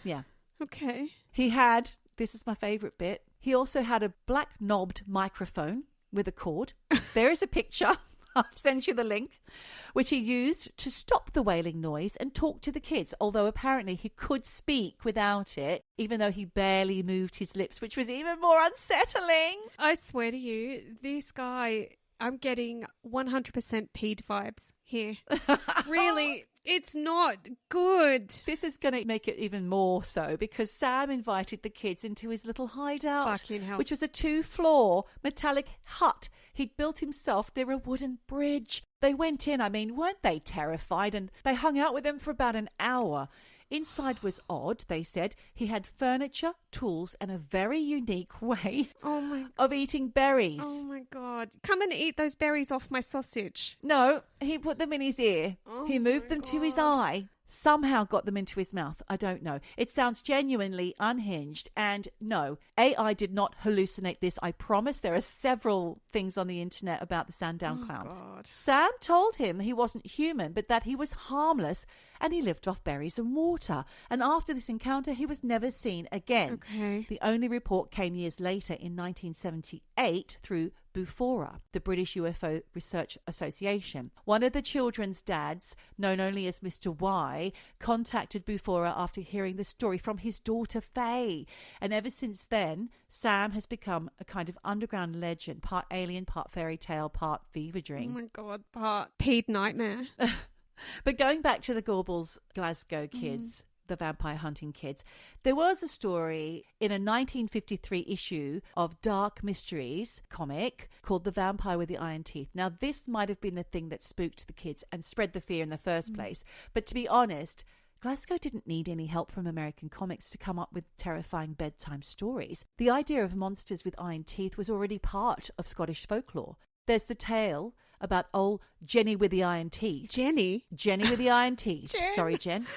Yeah. Okay. He had, this is my favourite bit, he also had a black knobbed microphone with a cord. There is a picture. I'll send you the link, which he used to stop the wailing noise and talk to the kids, although apparently he could speak without it, even though he barely moved his lips, which was even more unsettling. I swear to you, this guy, I'm getting 100% peed vibes here. Really, it's not good. This is going to make it even more so because Sam invited the kids into his little hideout, Fucking hell. which was a 2-floor metallic hut he'd built himself near a wooden bridge. They went in, weren't they terrified? And they hung out with him for about an hour. Inside was odd, they said. He had furniture, tools, and a very unique way of eating berries. Oh my God. Come and eat those berries off my sausage. No, he put them in his ear. He moved them to his eye. Somehow got them into his mouth. I don't know. It sounds genuinely unhinged. And no, AI did not hallucinate this. I promise there are several things on the internet about the Sandown Clown. God. Sam told him he wasn't human, but that he was harmless and he lived off berries and water. And after this encounter, he was never seen again. Okay. The only report came years later in 1978 through Bufora, the British UFO Research Association. One of the children's dads, known only as Mr. Y, contacted Bufora after hearing the story from his daughter Faye. And ever since then, Sam has become a kind of underground legend, part alien, part fairy tale, part fever dream. Oh my God, part peed nightmare. But going back to the Gorbals Glasgow kids, the vampire hunting kids. There was a story in a 1953 issue of Dark Mysteries comic called The Vampire with the Iron Teeth. Now, this might have been the thing that spooked the kids and spread the fear in the first place. But to be honest, Glasgow didn't need any help from American comics to come up with terrifying bedtime stories. The idea of monsters with iron teeth was already part of Scottish folklore. There's the tale about old Jenny with the iron teeth. Jenny with the iron teeth. Sorry, Jen.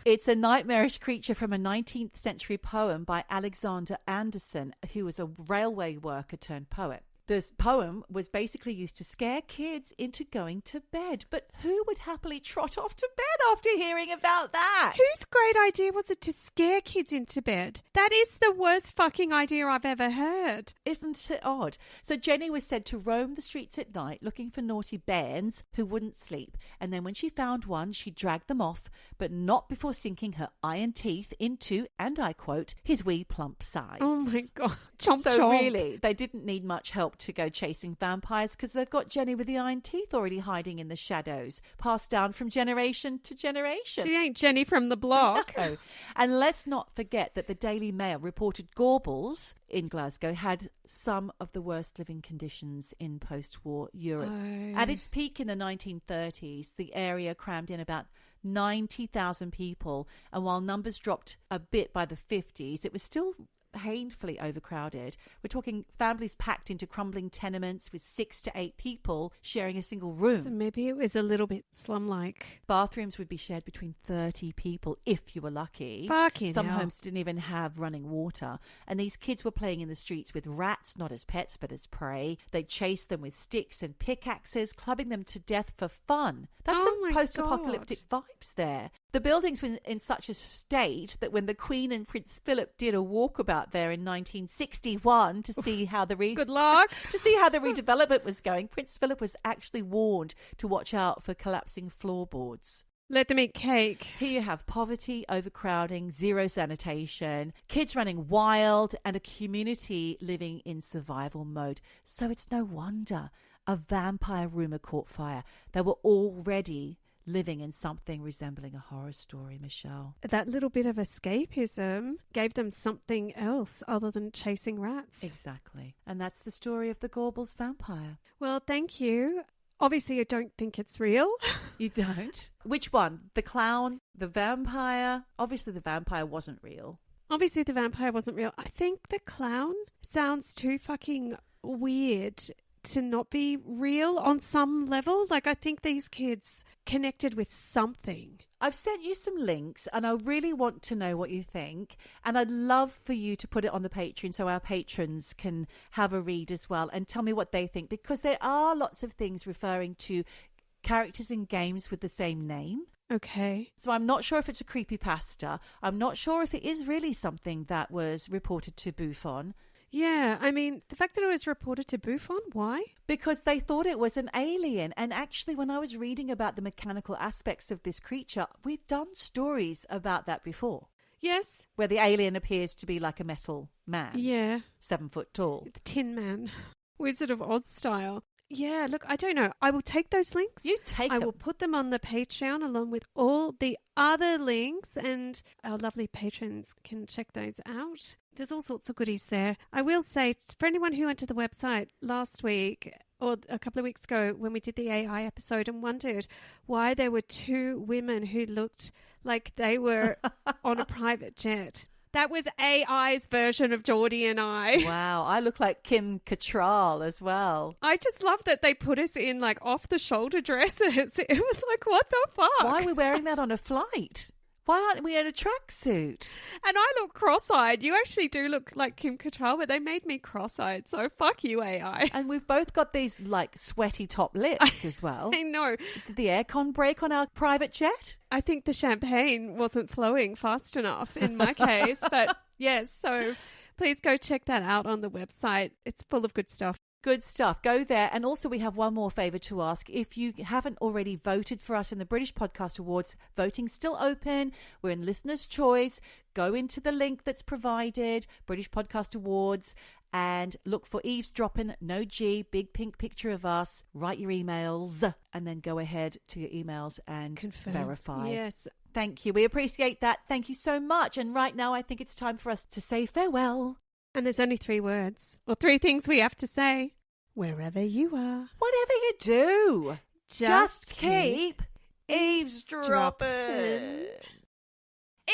It's a nightmarish creature from a 19th century poem by Alexander Anderson, who was a railway worker turned poet. This poem was basically used to scare kids into going to bed. But who would happily trot off to bed after hearing about that? Whose great idea was it to scare kids into bed? That is the worst fucking idea I've ever heard. Isn't it odd? So Jenny was said to roam the streets at night looking for naughty bairns who wouldn't sleep. And then when she found one, she dragged them off, but not before sinking her iron teeth into, and I quote, his wee plump sides. Oh my God. Chomp so chomp. Really, they didn't need much help to go chasing vampires because they've got Jenny with the iron teeth already hiding in the shadows, passed down from generation to generation. She ain't Jenny from the block. No. And let's not forget that the Daily Mail reported Gorbals in Glasgow had some of the worst living conditions in post-war Europe. Oh. At its peak in the 1930s, the area crammed in about 90,000 people, and while numbers dropped a bit by the 50s, it was still painfully overcrowded. We're talking families packed into crumbling tenements with 6 to 8 people sharing a single room. So maybe it was a little bit slum-like. Bathrooms would be shared between 30 people if you were lucky. Fucking Some hell. homes didn't even have running water. And these kids were playing in the streets with rats, not as pets but as prey. They'd chase them with sticks and pickaxes, clubbing them to death for fun. That's Oh some my post-apocalyptic vibes there. The buildings were in such a state that when the Queen and Prince Philip did a walkabout there in 1961 to see how the Good luck. to see how the redevelopment was going, Prince Philip was actually warned to watch out for collapsing floorboards. Let them eat cake. Here you have poverty, overcrowding, zero sanitation, kids running wild, and a community living in survival mode. So it's no wonder a vampire rumour caught fire. They were already living in something resembling a horror story, Michelle. That little bit of escapism gave them something else other than chasing rats. Exactly. And that's the story of the Gorbals vampire. Well, thank you. Obviously, I don't think it's real. You don't? Which one? The clown? The vampire? Obviously, the vampire wasn't real. Obviously, the vampire wasn't real. I think the clown sounds too fucking weird to not be real on some level. Like, I think these kids connected with something. I've sent you some links and I really want to know what you think. And I'd love for you to put it on the Patreon so our patrons can have a read as well and tell me what they think, because there are lots of things referring to characters in games with the same name. Okay. So I'm not sure if it's a creepypasta. I'm not sure if it is really something that was reported to Buffon. Yeah, I mean, the fact that it was reported to Buffon, why? Because they thought it was an alien. And actually, when I was reading about the mechanical aspects of this creature, we've done stories about that before. Yes. Where the alien appears to be like a metal man. Yeah. 7 foot tall. The Tin Man. Wizard of Oz style. Yeah, look, I don't know. I will take those links. You take them. I will put them on the Patreon along with all the other links, and our lovely patrons can check those out. There's all sorts of goodies there. I will say, for anyone who went to the website last week or a couple of weeks ago when we did the AI episode and wondered why there were 2 women who looked like they were on a private jet. That was AI's version of Geordie and I. Wow, I look like Kim Cattrall as well. I just love that they put us in like off-the-shoulder dresses. It was like, what the fuck? Why are we wearing that on a flight? Why aren't we in a tracksuit? And I look cross-eyed. You actually do look like Kim Cattrall, but they made me cross-eyed. So fuck you, AI. And we've both got these like sweaty top lips as well. I know. Did the aircon break on our private jet? I think the champagne wasn't flowing fast enough in my case. But yes, so please go check that out on the website. It's full of good stuff. Good stuff. Go there. And also we have one more favour to ask. If you haven't already voted for us in the British Podcast Awards, voting's still open. We're in listener's choice. Go into the link that's provided, British Podcast Awards, and look for Eavesdroppin, no G, big pink picture of us. Write your emails and then go ahead to your emails and Confirm. verify. Yes. Thank you. We appreciate that. Thank you so much. And right now, I think it's time for us to say farewell. And there's only 3 words, or 3 things we have to say. Wherever you are. Whatever you do, just keep eavesdropping.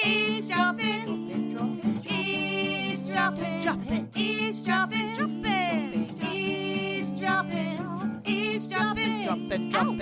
Eavesdropping. Eavesdropping. Dropping. Eavesdropping. Dropping. Eavesdropping. Eavesdropping. Dropping.